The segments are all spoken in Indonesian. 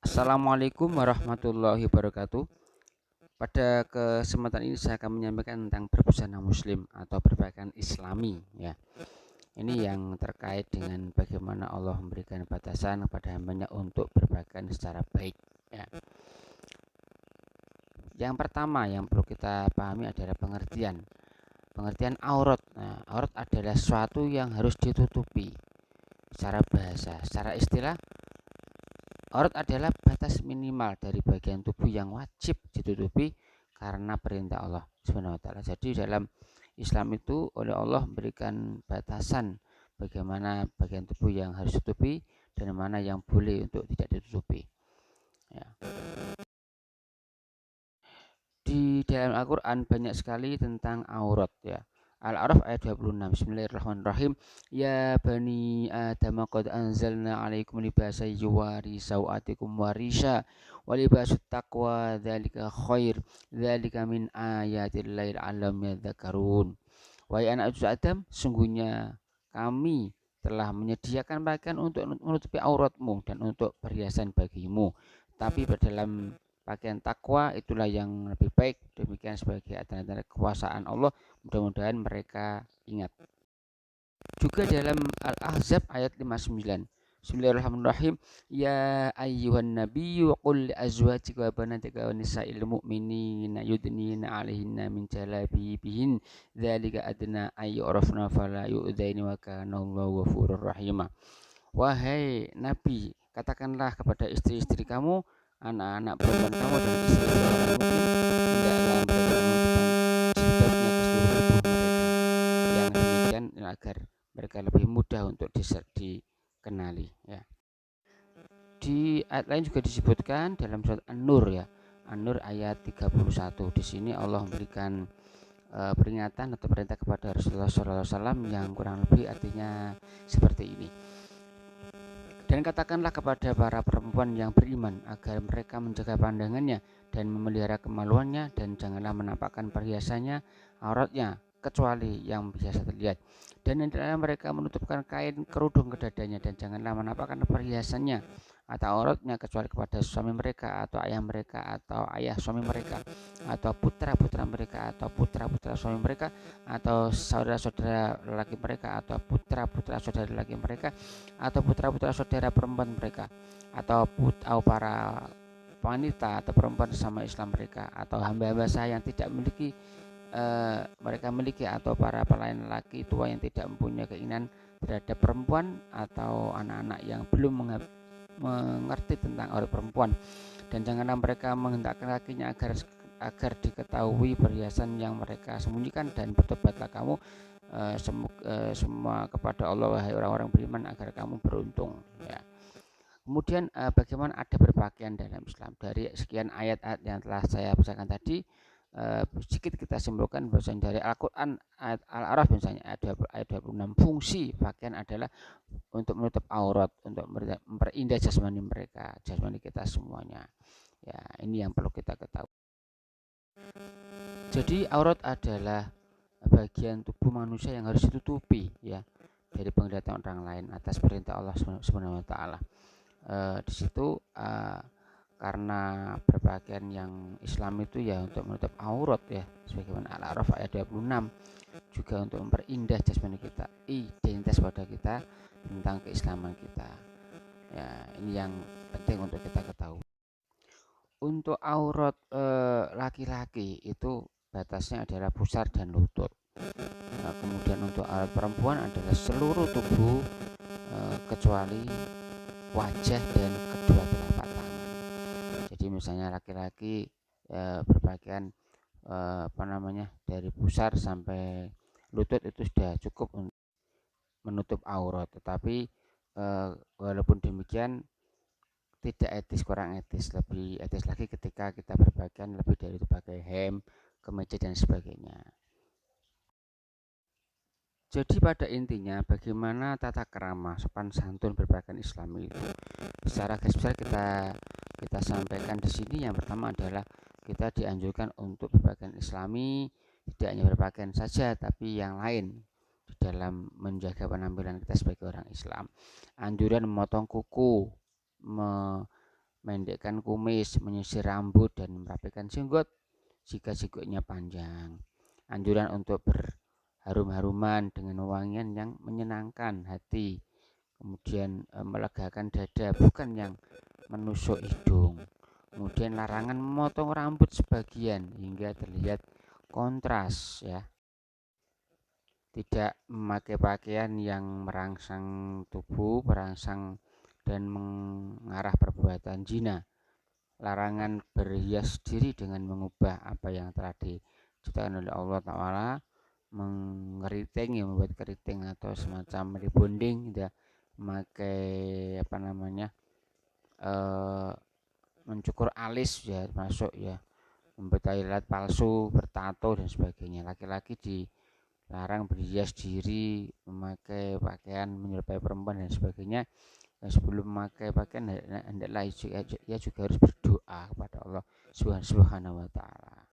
Assalamualaikum warahmatullahi wabarakatuh. Pada kesempatan ini saya akan menyampaikan tentang berbusana muslim atau berpakaian islami ya. Ini yang terkait dengan bagaimana Allah memberikan batasan kepada hambanya untuk berpakaian secara baik ya. Yang pertama yang perlu kita pahami adalah pengertian aurat. Nah, aurat adalah sesuatu yang harus ditutupi secara bahasa. Secara istilah, aurat adalah batas minimal dari bagian tubuh yang wajib ditutupi karena perintah Allah Subhanahu wa taala. Jadi dalam Islam itu oleh Allah memberikan batasan bagaimana bagian tubuh yang harus ditutupi dan mana yang boleh untuk tidak ditutupi. Ya. Di dalam Al-Quran banyak sekali tentang aurat ya. Al-A'raf ayat 26. Bismillahirrahmanirrahim. Ya bani Adam qad anzalna 'alaikum libasa yuwari sawatikum warisha wa libasut taqwa dzalika khair. Dzalika min ayatillahi la'allahum yadhakkarun. Wahai anak cucu Adam, sungguhnya kami telah menyediakan pakaian untuk menutupi auratmu dan untuk perhiasan bagimu. Tapi dalam pakaian takwa itulah yang lebih baik. Demikian sebagai tanda-tanda kekuasaan Allah. Mudah-mudahan mereka ingat. Juga dalam Al-Ahzab ayat 59. Bismillahirrahmanirrahim. Ya ayyuhan nabiyyu qul li azwajika wa banatika wa nisa'il mu'minina yudnina 'alaihinna min jalabibihin dzalika adna ayyurafna fala yu'dzaini wa kana Allahu ghafurur rahim. Wahai nabi, katakanlah kepada istri-istri kamu, anak-anak perempuan kamu dan istri-istri orang mukmin, hendaklah mereka menutup jilbabnya ke seluruh tubuh mereka. Yang demikian agar mereka lebih mudah untuk dikenali ya. Di ayat lain juga disebutkan dalam surat An-Nur ya. An-Nur ayat 31. Di sini Allah memberikan peringatan atau perintah kepada Rasulullah SAW yang kurang lebih artinya seperti ini. Dan katakanlah kepada para perempuan yang beriman agar mereka menjaga pandangannya dan memelihara kemaluannya, dan janganlah menampakkan perhiasannya, auratnya, kecuali yang biasa terlihat. Dan hendaklah mereka menutupkan kain kerudung ke dadanya, dan janganlah menampakkan perhiasannya atau auratnya kecuali kepada suami mereka atau ayah mereka atau ayah suami mereka atau putra-putra mereka atau putra-putra suami mereka atau saudara-saudara lelaki mereka atau putra-putra saudara lelaki mereka atau putra-putra saudara perempuan mereka atau para wanita atau perempuan sama Islam mereka atau hamba-hamba saya yang tidak memiliki mereka miliki atau para pelayan laki tua yang tidak mempunyai keinginan terhadap perempuan atau anak-anak yang belum mengerti tentang aurat perempuan. Dan janganlah mereka menghendakkan lakinya agar diketahui perhiasan yang mereka sembunyikan, dan bertobatlah kamu semua kepada Allah wahai orang-orang beriman agar kamu beruntung ya. Kemudian bagaimana ada berpakaian dalam Islam. Dari sekian ayat-ayat yang telah saya bacakan tadi, sedikit kita simpulkan bahwa dari Al-Quran ayat Al-A'raf misalnya ayat 26, fungsi pakaian adalah untuk menutup aurat, untuk memperindah jasmani mereka, jasmani kita semuanya ya. Ini yang perlu kita ketahui. Jadi aurat adalah bagian tubuh manusia yang harus ditutupi ya dari penglihatan orang lain atas perintah Allah Subhanahu wa taala. Di situ karena berpakaian yang Islam itu ya untuk menutup aurat ya, sebagaimana Al-A'raf ayat 26, juga untuk memperindah jasmani kita, identitas pada kita tentang keislaman kita ya. Ini yang penting untuk kita ketahui. Untuk aurat laki-laki itu batasnya adalah pusar dan lutut. Nah, kemudian untuk aurat perempuan adalah seluruh tubuh kecuali wajah dan kedua telapak tangan. Jadi misalnya laki-laki berpakaian dari pusar sampai lutut itu sudah cukup untuk menutup aurat. Tetapi walaupun demikian tidak etis, kurang etis. Lebih etis lagi ketika kita berpakaian lebih dari itu, pakai hem, kemeja dan sebagainya. Jadi pada intinya bagaimana tata krama sopan santun berpakaian Islami itu secara garis besar kita sampaikan di sini. Yang pertama adalah kita dianjurkan untuk berpakaian Islami, tidak hanya berpakaian saja tapi yang lain di dalam menjaga penampilan kita sebagai orang Islam. Anjuran memotong kuku, mendekkan kumis, menyisir rambut, dan merapikan jenggot jika jenggotnya panjang. Anjuran untuk berharum-haruman dengan wangian yang menyenangkan hati, kemudian melegakan dada, bukan yang menusuk hidung. Kemudian larangan memotong rambut sebagian hingga terlihat kontras, ya. Tidak memakai pakaian yang merangsang tubuh, merangsang dan mengarah perbuatan zina. Larangan berhias diri dengan mengubah apa yang telah diciptakan oleh Allah Ta'ala, mengeriting, ya, membuat keriting atau semacam rebonding, ya, memakai mencukur alis, ya, masuk, ya, membuat highlight palsu, bertato dan sebagainya. Laki-laki dilarang berhias diri, memakai pakaian menyerupai perempuan dan sebagainya. Sebelum memakai pakaian hendaklah ia juga harus berdoa kepada Allah Subhanahu wa taala.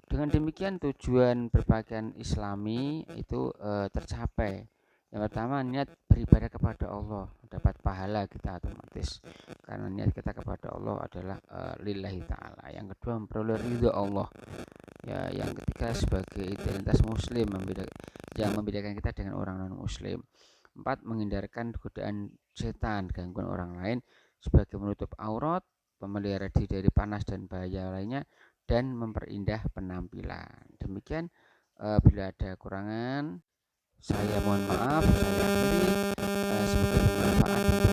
Dengan demikian tujuan berpakaian Islami itu tercapai. Yang pertama, niat beribadah kepada Allah, dapat pahala kita otomatis karena niat kita kepada Allah adalah lillahi ta'ala. Yang kedua, memperoleh ridho Allah, ya. Yang ketiga, sebagai identitas muslim yang membedakan kita dengan orang non muslim. 4, menghindarkan godaan setan, gangguan orang lain, sebagai menutup aurat, memelihara diri dari panas dan bahaya lainnya, dan memperindah penampilan. Demikian, bila ada kekurangan saya mohon maaf, saya akhiri. Semoga bermanfaat.